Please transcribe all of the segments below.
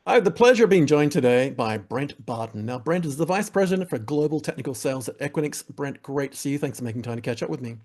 I have the pleasure of being joined today by Brent Barton. Now, Brent is the Vice President for Global Technical Sales at Equinix. Brent, great to see you. Thanks for making time to catch up with me.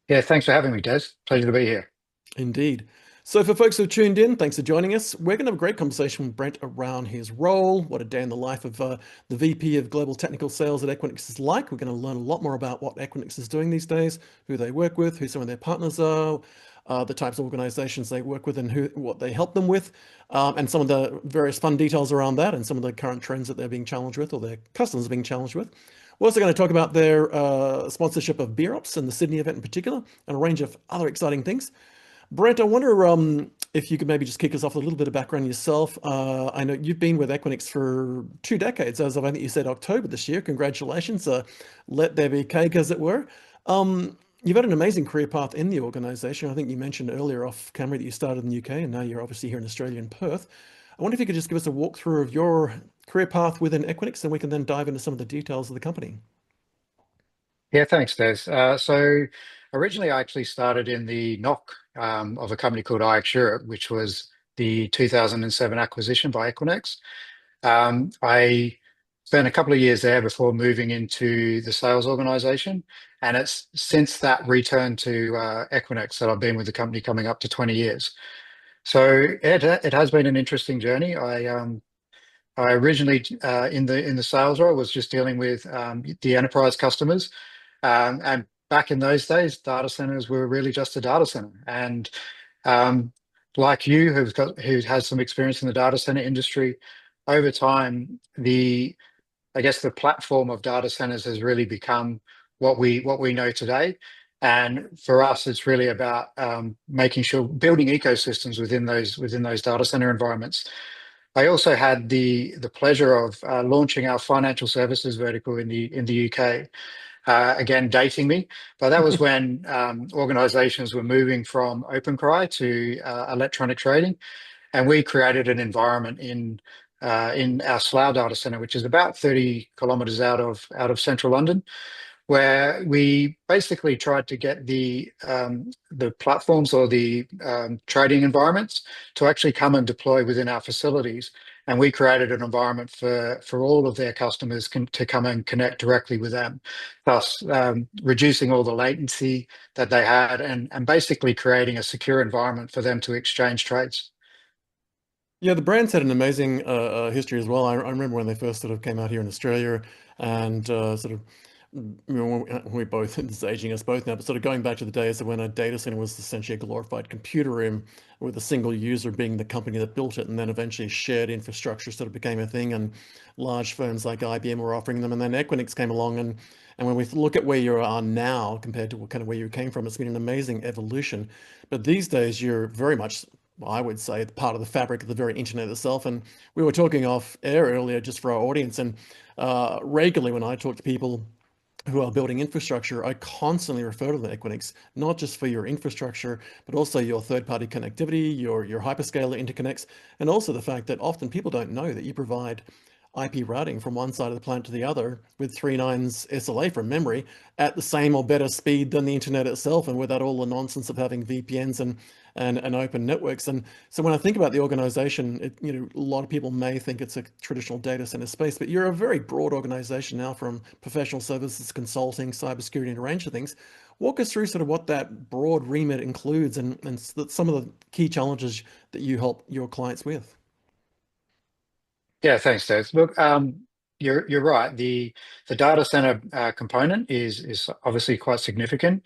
Yeah, thanks for having me, Des. Pleasure to be here. Indeed. So, for folks who've tuned in, thanks for joining us. We're going to have a great conversation with Brent around his role, what a day in the life of the VP of Global Technical Sales at Equinix is like. We're going to learn a lot more about what Equinix is doing these days, who they work with, who some of their partners are, the types of organizations they work with, and what they help them with, and some of the various fun details around that, and some of the current trends that they're being challenged with, or their customers are being challenged with. We're also going to talk about their sponsorship of BeerOps and the Sydney event in particular, and a range of other exciting things. Brent, I wonder if you could maybe just kick us off with a little bit of background yourself. I know you've been with Equinix for 2 decades, as of I think you said October this year. Congratulations. Let there be cake, as it were. You've had an amazing career path in the organization. I think you mentioned earlier off camera that you started in the UK and now you're obviously here in Australia in Perth. I wonder if you could just give us a walkthrough of your career path within Equinix and we can then dive into some of the details of the company. Yeah, thanks, Des. So originally I actually started in the NOC of a company called IX Europe, which was the 2007 acquisition by Equinix. I spent a couple of years there before moving into the sales organization. And it's since that return to Equinix that I've been with the company coming up to 20 years. So it has been an interesting journey. I originally in the sales role was just dealing with the enterprise customers, and back in those days, data centers were really just a data center. And um, like you, who has some experience in the data center industry, over time, the I guess the platform of data centers has really become what we know today. And for us, it's really about making sure building ecosystems within those data center environments. I also had the pleasure of launching our financial services vertical in the UK. Again, dating me, but that was when organizations were moving from OpenCry to electronic trading, and we created an environment in our Slough data center, which is about 30 kilometers out of central London, where we basically tried to get the platforms or the trading environments to actually come and deploy within our facilities. And we created an environment for all of their customers to come and connect directly with them, thus reducing all the latency that they had and basically creating a secure environment for them to exchange trades. Yeah, the brand's had an amazing history as well. I remember when they first sort of came out here in Australia and sort of, we both, this is aging us both now, but sort of going back to the days of when a data center was essentially a glorified computer room with a single user being the company that built it, and then eventually shared infrastructure sort of became a thing, and large firms like IBM were offering them, and then Equinix came along, and when we look at where you are now compared to kind of where you came from, it's been an amazing evolution. But these days, you're very much, I would say, part of the fabric of the very internet itself. And we were talking off air earlier just for our audience. And regularly, when I talk to people who are building infrastructure, I constantly refer to the Equinix, not just for your infrastructure, but also your third-party connectivity, your hyperscaler interconnects, and also the fact that often people don't know that you provide IP routing from one side of the planet to the other with 3 nines SLA from memory at the same or better speed than the internet itself, and without all the nonsense of having VPNs and open networks. And so when I think about the organization, a lot of people may think it's a traditional data center space, but you're a very broad organization now, from professional services, consulting, cybersecurity, and a range of things. Walk us through sort of what that broad remit includes and some of the key challenges that you help your clients with. Yeah, thanks, Des. Look, you're right. The data center component is obviously quite significant,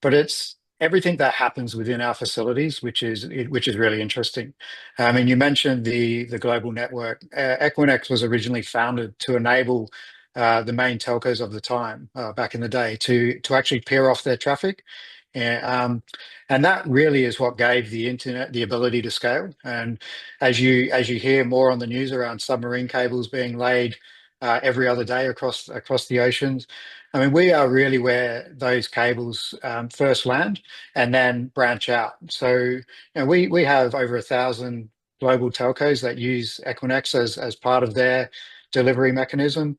but it's everything that happens within our facilities, which is really interesting. I mean, you mentioned the global network. Equinix was originally founded to enable the main telcos of the time, back in the day, to actually peer off their traffic. And, and that really is what gave the internet the ability to scale. And as you hear more on the news around submarine cables being laid every other day across the oceans, I mean, we are really where those cables first land and then branch out. So, we have over 1,000 global telcos that use Equinix as part of their delivery mechanism.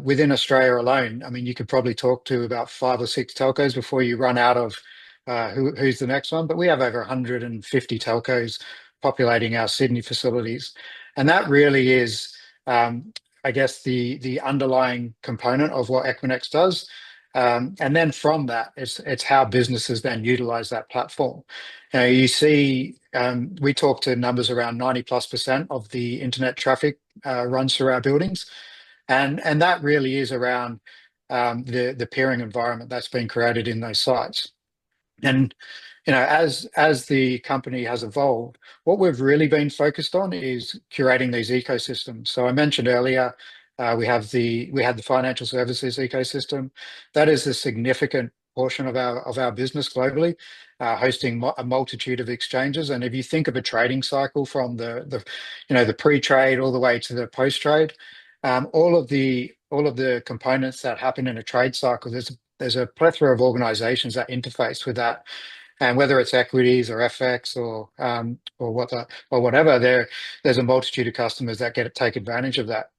Within Australia alone, I mean, you could probably talk to about 5 or 6 telcos before you run out of who's the next one. But we have over 150 telcos populating our Sydney facilities. And that really is, I guess, the underlying component of what Equinix does. And then from that, it's how businesses then utilize that platform. You see, we talk to numbers around 90+% of the internet traffic runs through our buildings. And that really is around the peering environment that's been created in those sites. And as the company has evolved, what we've really been focused on is curating these ecosystems. So I mentioned earlier, we had the financial services ecosystem. That is a significant portion of our business globally, hosting a multitude of exchanges. And if you think of a trading cycle from the pre-trade all the way to the post-trade, all of the components that happen in a trade cycle, there's a plethora of organizations that interface with that. And whether it's equities or FX or whatever, there's a multitude of customers that take advantage of that.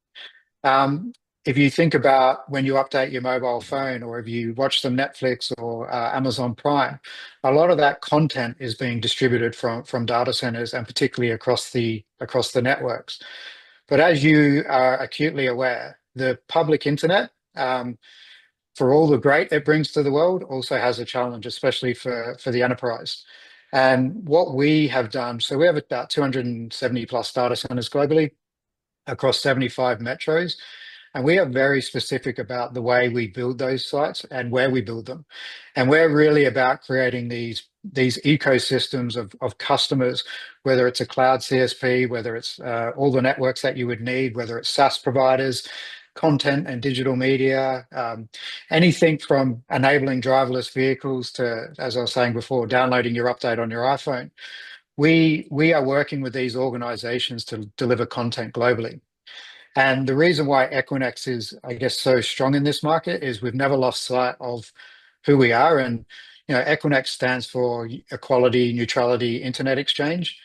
If you think about when you update your mobile phone, or if you watch some Netflix or Amazon Prime, a lot of that content is being distributed from data centers, and particularly across the networks. But as you are acutely aware, the public internet, for all the great it brings to the world, also has a challenge, especially for the enterprise. And what we have done, so we have about 270 plus data centers globally across 75 metros. And we are very specific about the way we build those sites and where we build them. And we're really about creating these ecosystems of customers, whether it's a cloud CSP, whether it's all the networks that you would need, whether it's SaaS providers, content and digital media, anything from enabling driverless vehicles to, as I was saying before, downloading your update on your iPhone. We are working with these organizations to deliver content globally. And the reason why Equinix is, I guess, so strong in this market is we've never lost sight of who we are. And, Equinix stands for Equality, Neutrality, Internet Exchange.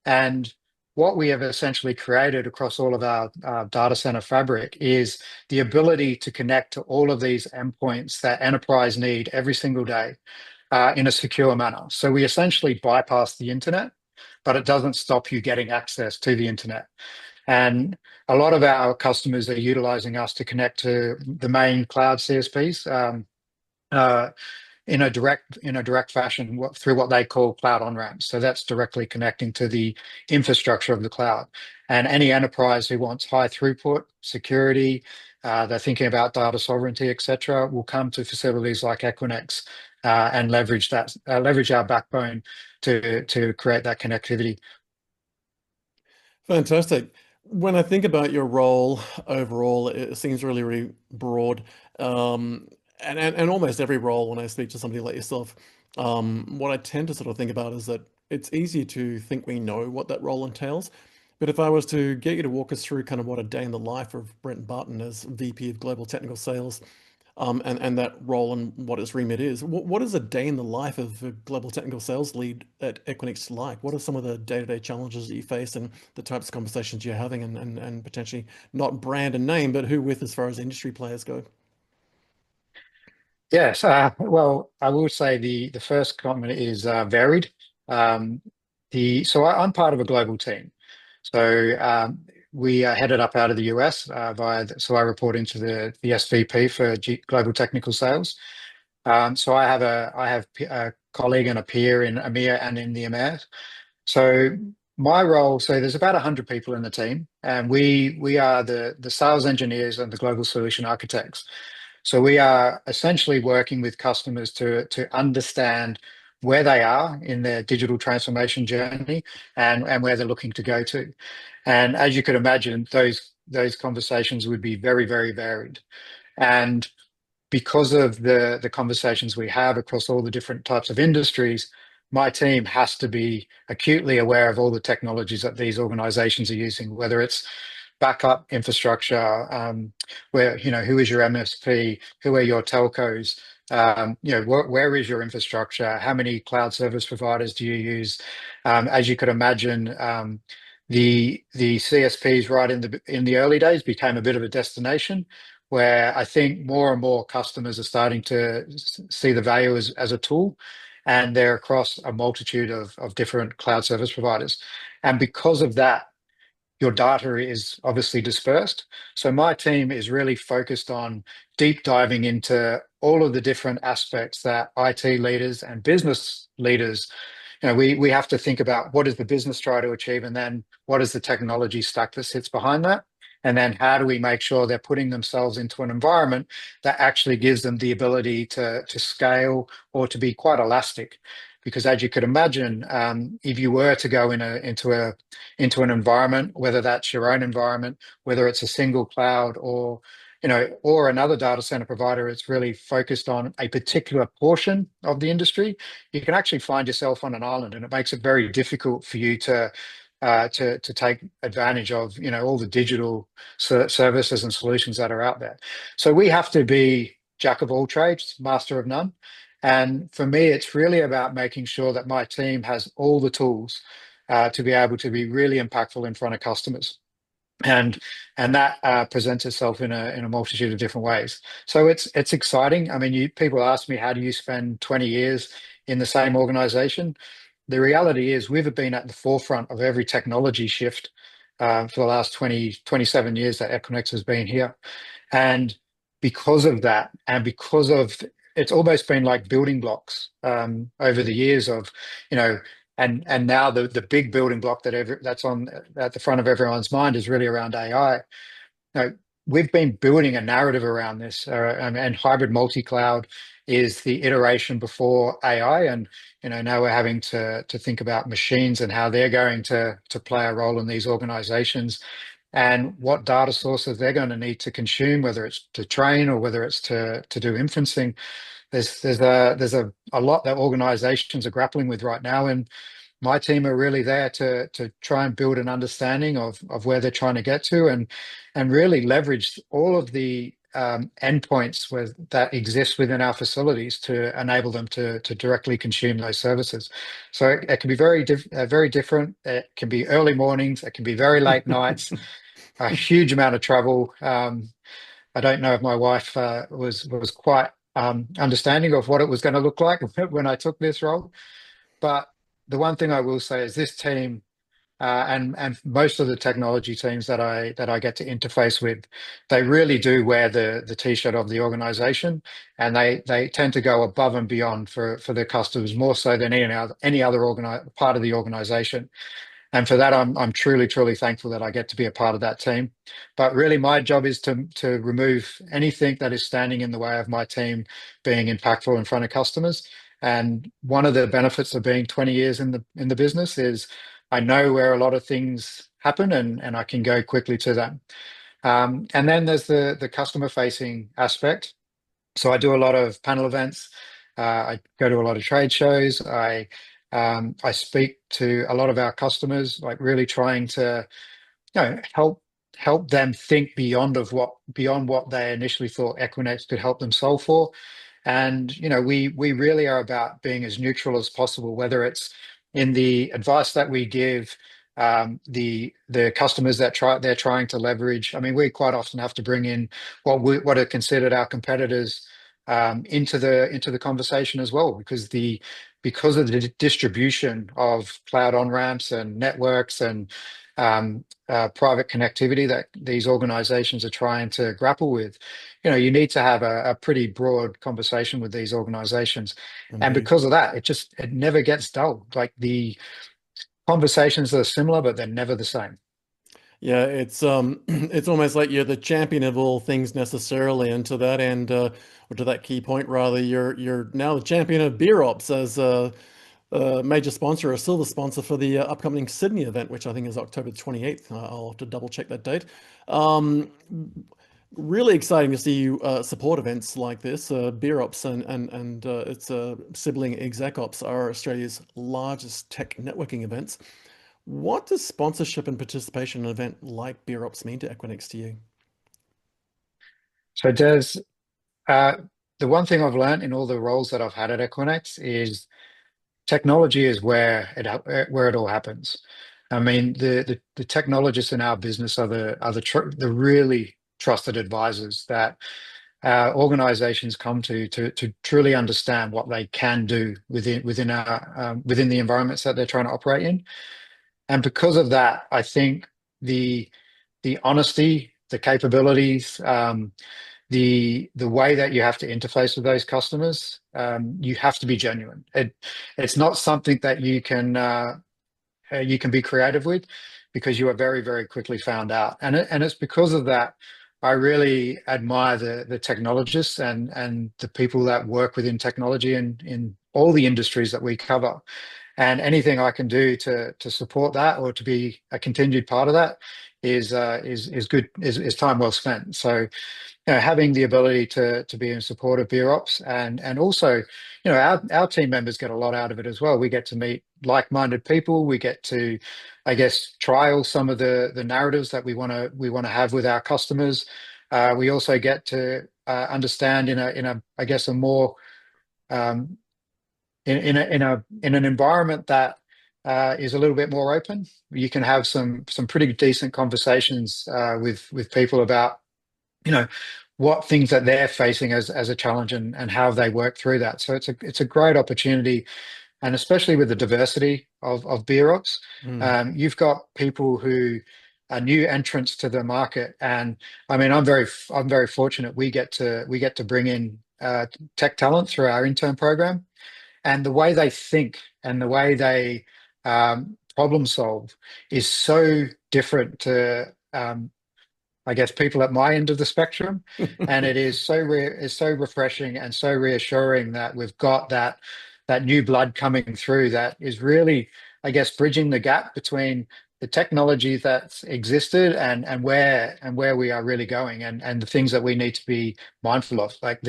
And what we have essentially created across all of our data center fabric is the ability to connect to all of these endpoints that enterprise need every single day in a secure manner. So we essentially bypass the internet, but it doesn't stop you getting access to the internet. And a lot of our customers are utilizing us to connect to the main cloud CSPs in a direct fashion through what they call cloud on-ramps. So that's directly connecting to the infrastructure of the cloud. And any enterprise who wants high throughput, security, they're thinking about data sovereignty, etc., will come to facilities like Equinix and leverage our backbone to create that connectivity. Fantastic. When I think about your role overall, it seems really, really broad. And almost every role, when I speak to somebody like yourself, what I tend to sort of think about is that it's easy to think we know what that role entails. But if I was to get you to walk us through kind of what a day in the life of Brent Barton as VP of Global Technical Sales, and that role and what its remit is. What is a day in the life of a global technical sales lead at Equinix like? What are some of the day-to-day challenges that you face and the types of conversations you're having and potentially not brand and name, but who with as far as industry players go? Yes, well, I will say the first comment is varied. Um, I'm part of a global team. So we are headed up out of the US so I report into the SVP for Global Technical Sales. So I have a colleague and a peer in EMEA and in the EMEA. So my role, so there's about 100 people in the team, and we are the sales engineers and the global solution architects. So we are essentially working with customers to understand where they are in their digital transformation journey and where they're looking to go to. And as you could imagine, those conversations would be very, very varied. And because of the conversations we have across all the different types of industries, my team has to be acutely aware of all the technologies that these organizations are using, whether it's backup infrastructure, who is your MSP, who are your telcos, where is your infrastructure, how many cloud service providers do you use? As you could imagine, the CSPs right in the early days became a bit of a destination where I think more and more customers are starting to see the value as a tool. and they're across a multitude of different cloud service providers. And because of that, your data is obviously dispersed. So my team is really focused on deep diving into all of the different aspects that IT leaders and business leaders, we have to think about what does the business try to achieve, and then what is the technology stack that sits behind that. And then how do we make sure they're putting themselves into an environment that actually gives them the ability to scale or to be quite elastic? Because as you could imagine, if you were to go into an environment, whether that's your own environment, whether it's a single cloud or another data center provider, it's really focused on a particular portion of the industry, you can actually find yourself on an island, and it makes it very difficult for you to take advantage of all the digital services and solutions that are out there. So we have to be jack of all trades, master of none. And for me, it's really about making sure that my team has all the tools to be able to be really impactful in front of customers. And that presents itself in a multitude of different ways. So it's exciting. I mean, people ask me, how do you spend 20 years in the same organization? The reality is we've been at the forefront of every technology shift for the last 27 years that Equinix has been here. And because of that, and because of it's almost been like building blocks over the years of, you know, and now the big building block that's on at the front of everyone's mind is really around AI. We've been building a narrative around this, and hybrid multi-cloud is the iteration before AI, and now we're having to think about machines and how they're going to play a role in these organizations, and what data sources they're going to need to consume, whether it's to train or whether it's to do inferencing. There's a lot that organizations are grappling with right now, and my team are really there to try and build an understanding of where they're trying to get to, and really leverage all of the endpoints that exist within our facilities to enable them to directly consume those services. So it can be very different. It can be early mornings. It can be very late nights. A huge amount of travel. I don't know if my wife was quite understanding of what it was going to look like when I took this role. But the one thing I will say is this team and most of the technology teams that I get to interface with, they really do wear the t-shirt of the organization, and they tend to go above and beyond for their customers more so than any other part of the organization. And for that, I'm truly, truly thankful that I get to be a part of that team. But really, my job is to remove anything that is standing in the way of my team being impactful in front of customers. And one of the benefits of being 20 years in the business is I know where a lot of things happen, and I can go quickly to them. And then there's the customer facing aspect. So I do a lot of panel events. I go to a lot of trade shows. I speak to a lot of our customers, like really trying to help them think beyond what they initially thought Equinix could help them solve for. And we really are about being as neutral as possible, whether it's in the advice that we give, the customers they're trying to leverage. I mean, we quite often have to bring in what are considered our competitors into the conversation as well, because of the distribution of cloud on-ramps and networks and private connectivity that these organizations are trying to grapple with. You need to have a pretty broad conversation with these organizations. And Indeed. because of that, it never gets dull. Like the conversations are similar, but they're never the same. Yeah, it's it's almost like you're the champion of all things necessarily, and to that end, or to that key point rather, you're now the champion of BeerOps as a major sponsor, a silver sponsor for the upcoming Sydney event, which I think is October 28th. I'll have to double check that date. Um, Really exciting to see you support events like this. BeerOps and its sibling ExecOps are Australia's largest tech networking events. What does sponsorship and participation in an event like BeerOps mean to Equinix to you? So uh, the one thing I've learned in all the roles that I've had at Equinix is technology is where it all happens. I mean, the technologists in our business are the really trusted advisors that organizations come to truly understand what they can do within the environments that they're trying to operate in. And because of that, I think the the honesty, the capabilities, the way that you have to interface with those customers, you have to be genuine. It's not something that you can be creative with, because you are very, very quickly found out. And it's because of that I really admire the technologists and the people that work within technology and in all the industries that we cover. And anything I can do to support that or to be a continued part of that is good, is time well spent. So having the ability to be in support of BeerOps, and also, our team members get a lot out of it as well. We get to meet like-minded people. We get to, I guess, trial some of the narratives that we want to have with our customers. We also get to understand in a I guess a more um, in an environment that is a little bit more open. You can have some pretty decent conversations with people about you know what things that they're facing as a challenge, and how they work through that. So it's a great opportunity, and especially with the diversity of beer ops, Mm. you've got people who are new entrants to the market. And I mean, I'm very fortunate. We get to bring in tech talent through our intern program, and the way they think and the way they problem solve is so different to I guess people at my end of the spectrum, and it is it's so refreshing and so reassuring that we've got that new blood coming through that is really, I guess, bridging the gap between the technology that's existed and where we are really going, and the things that we need to be mindful of. Like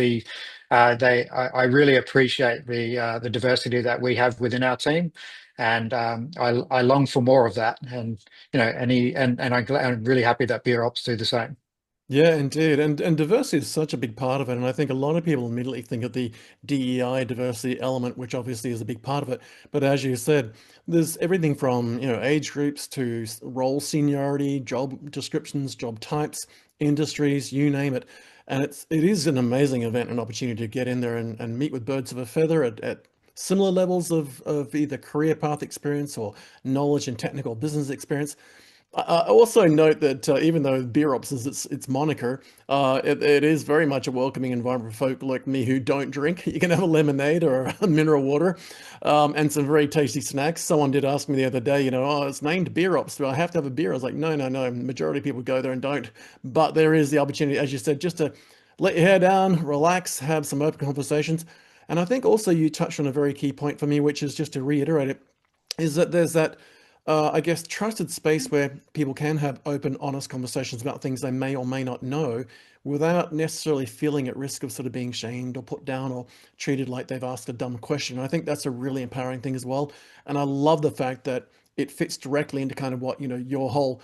I really appreciate the diversity that we have within our team, and I long for more of that. And I'm really happy that Beer Ops do the same. Yeah, indeed. And diversity is such a big part of it. And I think a lot of people immediately think of the DEI diversity element, which obviously is a big part of it. But as you said, there's everything from, age groups to role seniority, job descriptions, job types, industries, you name it. And it is an amazing event, an opportunity to get in there and meet with birds of a feather at similar levels of either career path experience or knowledge and technical business experience. I also note that even though BeerOps is its moniker, it is very much a welcoming environment for folk like me who don't drink. You can have a lemonade or a mineral water, and some very tasty snacks. Someone did ask me the other day, oh, it's named BeerOps. Do I have to have a beer? I was like, no, no, no. Majority of people go there and don't. But there is the opportunity, as you said, just to let your hair down, relax, have some open conversations. And I think also you touched on a very key point for me, which is just to reiterate it, is that there's that I guess, trusted space where people can have open, honest conversations about things they may or may not know without necessarily feeling at risk of sort of being shamed or put down or treated like they've asked a dumb question. I think that's a really empowering thing as well. And I love the fact that it fits directly into kind of what, your whole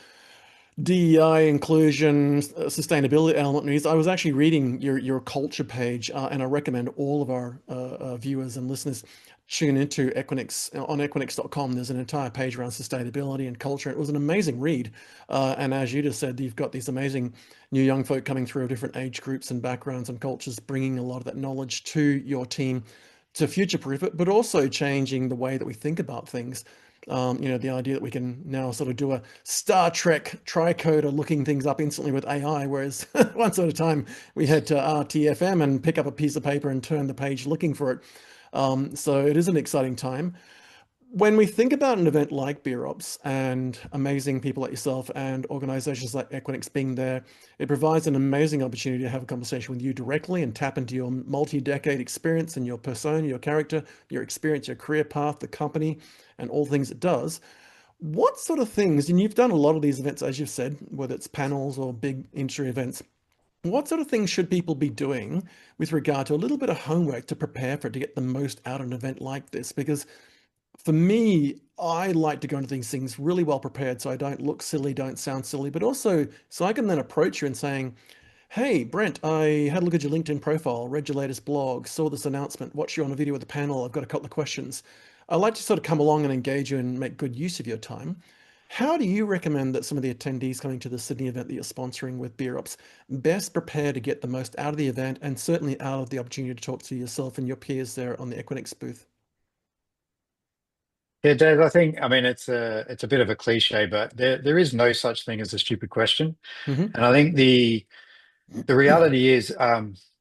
DEI inclusion, sustainability element is. I was actually reading your culture page, and I recommend all of our viewers and listeners tune into Equinix on Equinix.com. There's an entire page around sustainability and culture. It was an amazing read, and as you just said, you've got these amazing new young folk coming through of different age groups and backgrounds and cultures, bringing a lot of that knowledge to your team to future-proof it, but also changing the way that we think about things. The idea that we can now sort of do a Star Trek tricoder looking things up instantly with AI, whereas once at a time we had to RTFM and pick up a piece of paper and turn the page looking for it. So it is an exciting time. When we think about an event like BeerOps and amazing people like yourself and organizations like Equinix being there, it provides an amazing opportunity to have a conversation with you directly and tap into your multi-decade experience and your persona, your character, your experience, your career path, the company, and all things it does. What sort of things, and you've done a lot of these events, as you've said, whether it's panels or big industry events, what sort of things should people be doing with regard to a little bit of homework to prepare for it to get the most out of an event like this? Because for me, I like to go into these things really well prepared so I don't look silly, don't sound silly, but also so I can then approach you and saying, hey, Brent, I had a look at your LinkedIn profile, read your latest blog, saw this announcement, watched you on a video with the panel. I've got a couple of questions. I like to sort of come along and engage you and make good use of your time. How do you recommend that some of the attendees coming to the Sydney event that you're sponsoring with BeerOps best prepare to get the most out of the event and certainly out of the opportunity to talk to yourself and your peers there on the Equinix booth? Yeah, Dave, I think, I mean, it's a bit of a cliche, but there is no such thing as a stupid question. Hmm. And I think the reality is,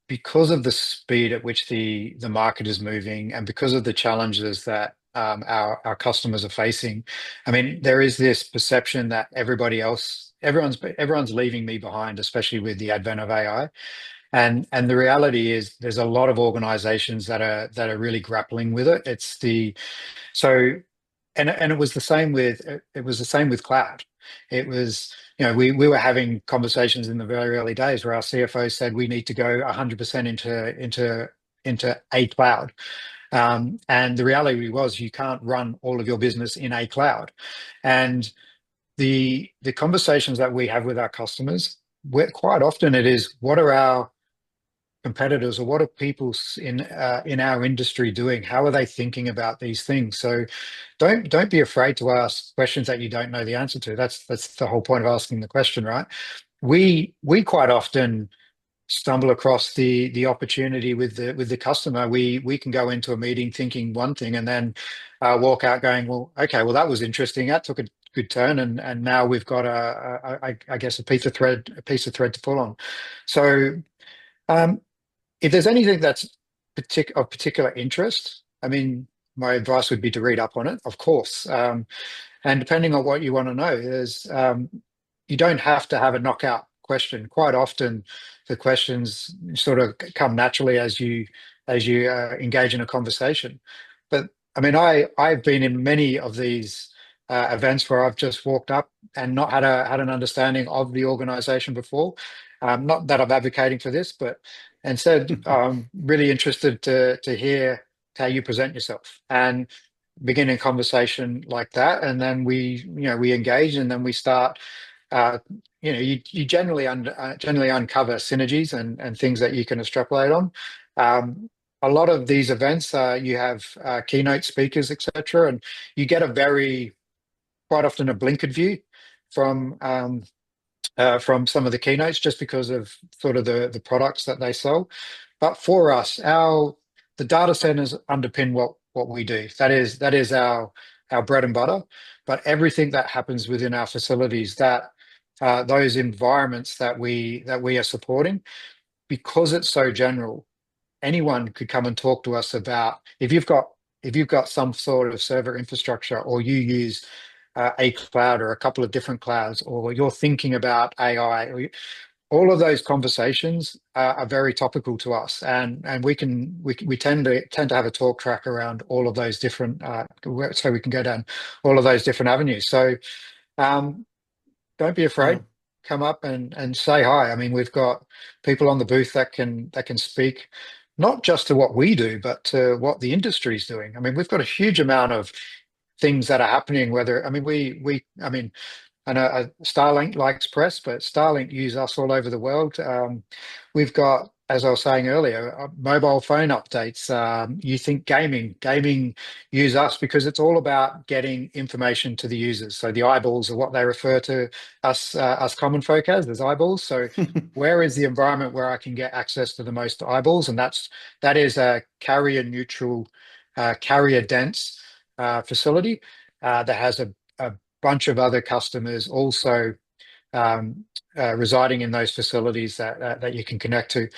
because of the speed at which the market is moving, and because of the challenges that our customers are facing, I mean, there is this perception that everyone's leaving me behind, especially with the advent of AI. And the reality is, there's a lot of organizations that are really grappling with it. It's the so and it was the same with cloud. It was, we were having conversations in the very early days where our CFO said we need to go 100% into a cloud. And the reality was, you can't run all of your business in a cloud. And the conversations that we have with our customers, quite often it is, what are our competitors, or what are people in our industry doing? How are they thinking about these things? So don't be afraid to ask questions that you don't know the answer to. That's the whole point of asking the question, right? We quite often stumble across the opportunity with the customer. We can go into a meeting thinking one thing, and then walk out going, well, okay, well, that was interesting. That took a good turn, and now we've got I guess a piece of thread to pull on. So um, if there's anything that's of particular interest, I mean, my advice would be to read up on it, of course. And depending on what you want to know, you don't have to have a knockout question. Quite often, the questions sort of come naturally as you engage in a conversation. But I mean, I've been in many of these events where I've just walked up and not had an understanding of the organization before. Not that I'm advocating for this, but and said, really interested to hear how you present yourself, and begin a conversation like that. And then we engage, and then we start. Uh, you generally uncover synergies and things that you can extrapolate on. A lot of these events, you have keynote speakers, etc., and you get a very quite often a blinkered view from from some of the keynotes, just because of sort of the products that they sell. But for us, the data centers underpin what we do. That is our bread and butter. But everything that happens within our facilities, that those environments that we are supporting, because it's so general, anyone could come and talk to us about, if you've got some sort of server infrastructure, or you use a cloud or a couple of different clouds, or you're thinking about AI, all of those conversations are very topical to us, and we tend to have a talk track around all of those different, so we can go down all of those different avenues. So um, don't be Yeah. afraid. Come up and say hi. I mean, we've got people on the booth that can speak not just to what we do, but to what the industry is doing. I mean, we've got a huge amount of things that are happening. Whether I mean, I mean, I know Starlink likes press, but Starlink use us all over the world. We've got, as I was saying earlier, mobile phone updates. You think gaming use us because it's all about getting information to the users. So the eyeballs are what they refer to us common folk as eyeballs. So where is the environment where I can get access to the most eyeballs? And that is a carrier neutral, carrier dense facility that has a bunch of other customers also um, residing in those facilities that you can connect to.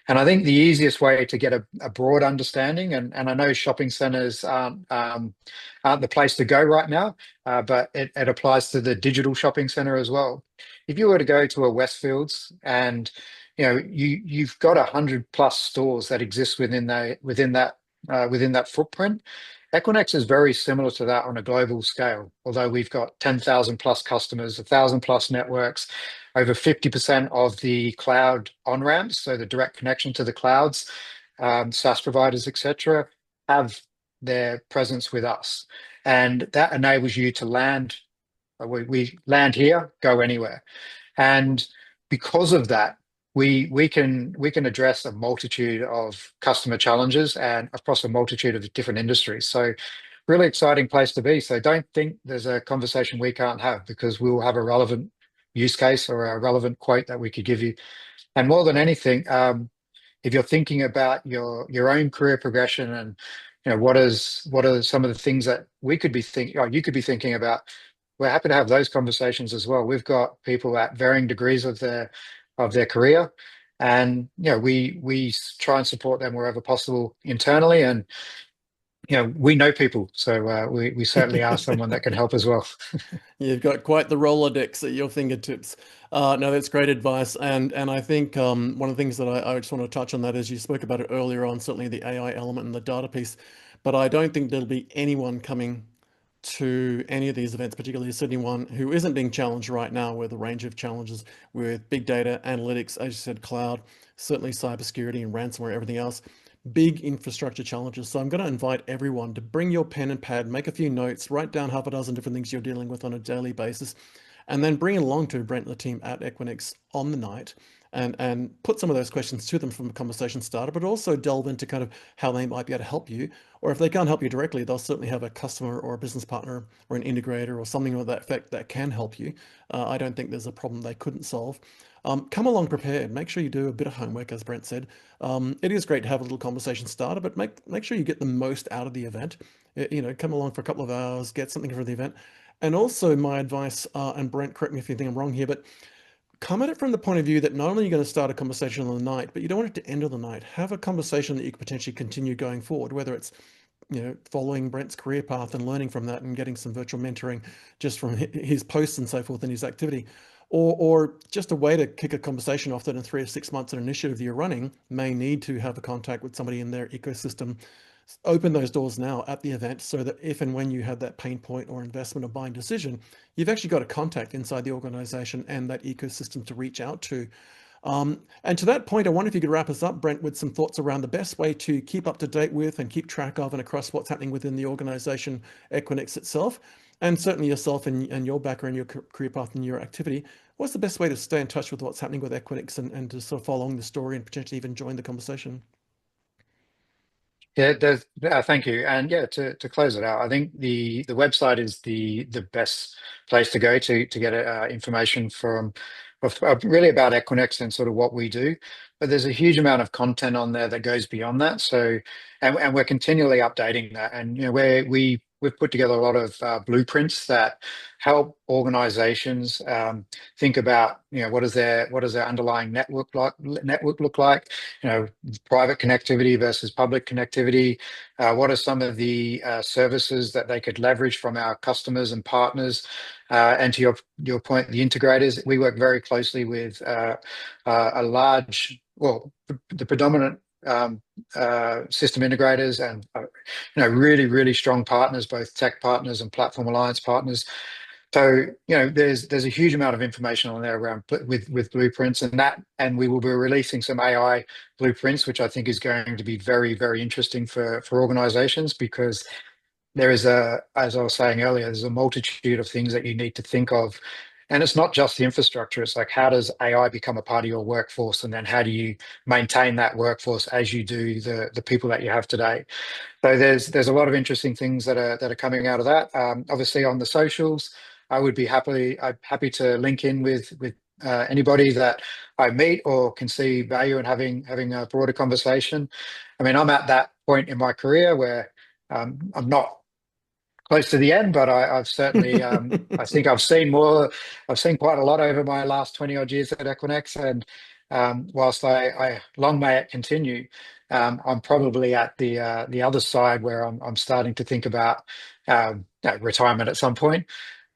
And I think the easiest way to get a broad understanding, and I know shopping centers aren't the place to go right now, but it applies to the digital shopping center as well. If you were to go to a Westfields, and you've got 100+ stores that exist within that footprint. Equinix is very similar to that on a global scale, although we've got 10,000+ customers, 1,000+ networks, over 50% of the cloud on-ramps, so the direct connection to the clouds, SaaS providers, etc., have their presence with us. And that enables you to land, we land here, go anywhere. And because of that, we can address a multitude of customer challenges and across a multitude of different industries. So really exciting place to be. So don't think there's a conversation we can't have, because we'll have a relevant use case or a relevant quote that we could give you. And more than anything, if you're thinking about your own career progression, and what are some of the things that we could be thinking, or you could be thinking about, we're happy to have those conversations as well. We've got people at varying degrees of their career, and we try and support them wherever possible internally. And we know people, so we certainly are someone that can help as well. You've got quite the Rolodex at your fingertips. No, that's great advice. And I think one of the things that I just want to touch on that is you spoke about it earlier on, certainly the AI element and the data piece. But I don't think there'll be anyone coming to any of these events, particularly Sydney one, who isn't being challenged right now with a range of challenges with big data, analytics, as you said, cloud, certainly cybersecurity and ransomware, everything else. Big infrastructure challenges. So I'm going to invite everyone to bring your pen and pad, make a few notes, write down half a dozen different things you're dealing with on a daily basis, and then bring it along to Brent and the team at Equinix on the night and put some of those questions to them from a conversation starter, but also delve into kind of how they might be able to help you. Or if they can't help you directly, they'll certainly have a customer or a business partner or an integrator or something of that effect that can help you. I don't think there's a problem they couldn't solve. Come along prepared. Make sure you do a bit of homework, as Brent said. It is great to have a little conversation starter, but make sure you get the most out of the event. Come along for a couple of hours, get something from the event. And also my advice, and Brent, correct me if you think I'm wrong here, but come at it from the point of view that not only are you going to start a conversation on the night, but you don't want it to end on the night. Have a conversation that you could potentially continue going forward, whether it's following Brent's career path and learning from that and getting some virtual mentoring just from his posts and so forth and his activity, or just a way to kick a conversation off that in 3 to 6 months an initiative that you're running may need to have a contact with somebody in their ecosystem. Open those doors now at the event so that if and when you have that pain point or investment or buying decision, you've actually got a contact inside the organization and that ecosystem to reach out to. And to that point, I wonder if you could wrap us up, Brent, with some thoughts around the best way to keep up to date with and keep track of and across what's happening within the organization, Equinix itself, and certainly yourself and your background, your career path and your activity. What's the best way to stay in touch with what's happening with Equinix and to sort of follow along the story and potentially even join the conversation? Yeah, thank you. And yeah, to close it out, I think the website is the best place to go to get information really about Equinix and sort of what we do. But there's a huge amount of content on there that goes beyond that. So, and we're continually updating that. And we've put together a lot of blueprints that help organizations think about what does their underlying network look like, private connectivity versus public connectivity. What are some of the services that they could leverage from our customers and partners? And to your point, the integrators, we work very closely with the predominant system integrators, and really, really strong partners, both tech partners and platform alliance partners. So, there's a huge amount of information on there around with blueprints and we will be releasing some AI blueprints, which I think is going to be very, very interesting for organizations, because as I was saying earlier, there's a multitude of things that you need to think of. And it's not just the infrastructure. It's like, how does AI become a part of your workforce? And then how do you maintain that workforce as you do the people that you have today? So there's a lot of interesting things that are coming out of that. Obviously on the socials, I'm happy to link in with anybody that I meet or can see value in having a broader conversation. I mean, I'm at that point in my career where I'm not close to the end, but I've certainly I think I've seen more. I've seen quite a lot over my last 20 odd years at Equinix, and whilst I long may it continue, I'm probably at the other side where I'm starting to think about retirement at some point.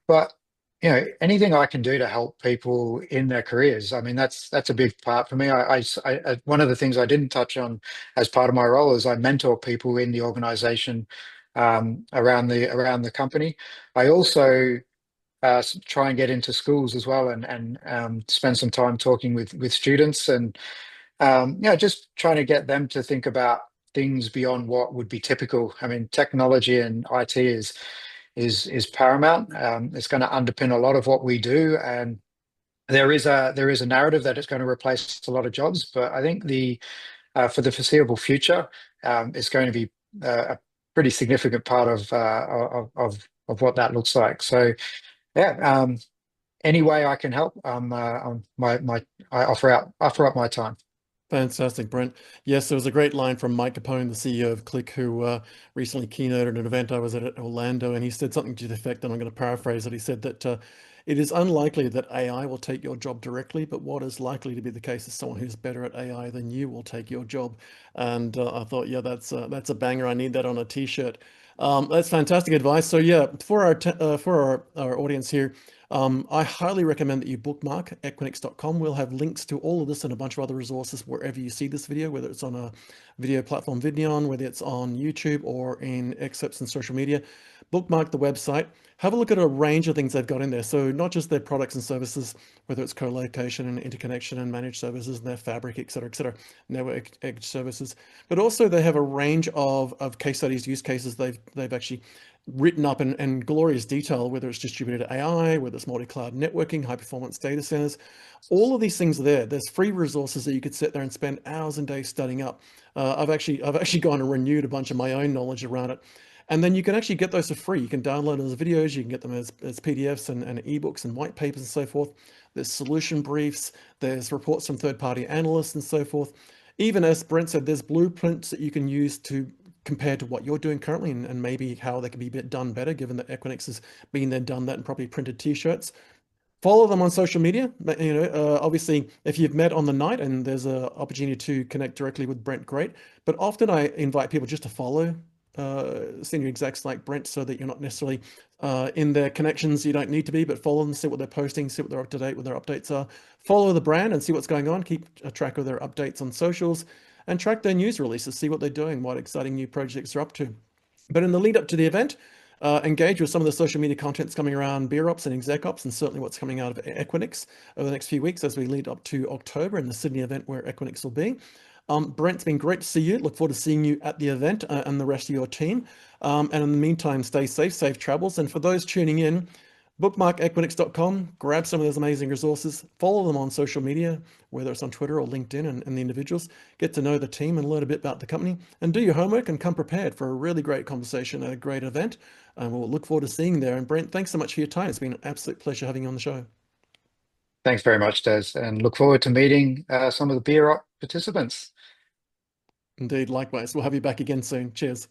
But anything I can do to help people in their careers, I mean, that's a big part for me. One of the things I didn't touch on as part of my role is I mentor people in the organization, around the company. I also try and get into schools as well, and spend some time talking with students, and just trying to get them to think about things beyond what would be typical. I mean, technology and IT is paramount. It's going to underpin a lot of what we do, and there is a narrative that it's going to replace a lot of jobs. But I think the for the foreseeable future, it's going to be a pretty significant part of what that looks like. So yeah, any way I can help, I offer up my time. Fantastic, Brent. Yes, there was a great line from Mike Capone, the CEO of Click, who recently keynoted an event I was at Orlando, and he said something to the effect, and I'm going to paraphrase it. He said that it is unlikely that AI will take your job directly, but what is likely to be the case is someone who's better at AI than you will take your job. And I thought, yeah, that's a banger. I need that on a t-shirt. That's fantastic advice. So yeah, for our audience here, I highly recommend that you bookmark Equinix.com. We'll have links to all of this and a bunch of other resources wherever you see this video, whether it's on a video platform Vidneon, whether it's on YouTube or in excerpts in social media. Bookmark the website. Have a look at a range of things they've got in there. So not just their products and services, whether it's co-location and interconnection and managed services and their fabric, et cetera, network edge services, but also they have a range of case studies, use cases they've actually written up in glorious detail, whether it's distributed AI, whether it's multi-cloud networking, high performance data centers, all of these things are there. There's free resources that you could sit there and spend hours and days studying up. I've actually gone and renewed a bunch of my own knowledge around it. And then you can actually get those for free. You can download them as videos, you can get them as PDFs and ebooks and white papers and so forth. There's solution briefs, there's reports from third-party analysts and so forth. Even as Brent said, there's blueprints that you can use to compare to what you're doing currently and maybe how they can be done better, given that Equinix has been there, done that, and probably printed t-shirts. Follow them on social media. Obviously, if you've met on the night and there's an opportunity to connect directly with Brent, great. But often I invite people just to follow senior execs like Brent so that you're not necessarily in their connections. You don't need to be, but follow them, see what they're posting, see what they're up to date, what their updates are. Follow the brand and see what's going on. Keep a track of their updates on socials and track their news releases, see what they're doing, what exciting new projects they're up to. But in the lead up to the event, engage with some of the social media contents coming around BeerOps and ExecOps, and certainly what's coming out of Equinix over the next few weeks as we lead up to October and the Sydney event where Equinix will be. Brent, it's been great to see you. Look forward to seeing you at the event and the rest of your team. And in the meantime, stay safe, safe travels. And for those tuning in, bookmark Equinix.com, grab some of those amazing resources, follow them on social media, whether it's on Twitter or LinkedIn and the individuals, get to know the team and learn a bit about the company, and do your homework and come prepared for a really great conversation at a great event. And we'll look forward to seeing you there. And Brent, thanks so much for your time. It's been an absolute pleasure having you on the show. Thanks very much, Des, and look forward to meeting some of the BeerOps participants. Indeed, likewise. We'll have you back again soon. Cheers.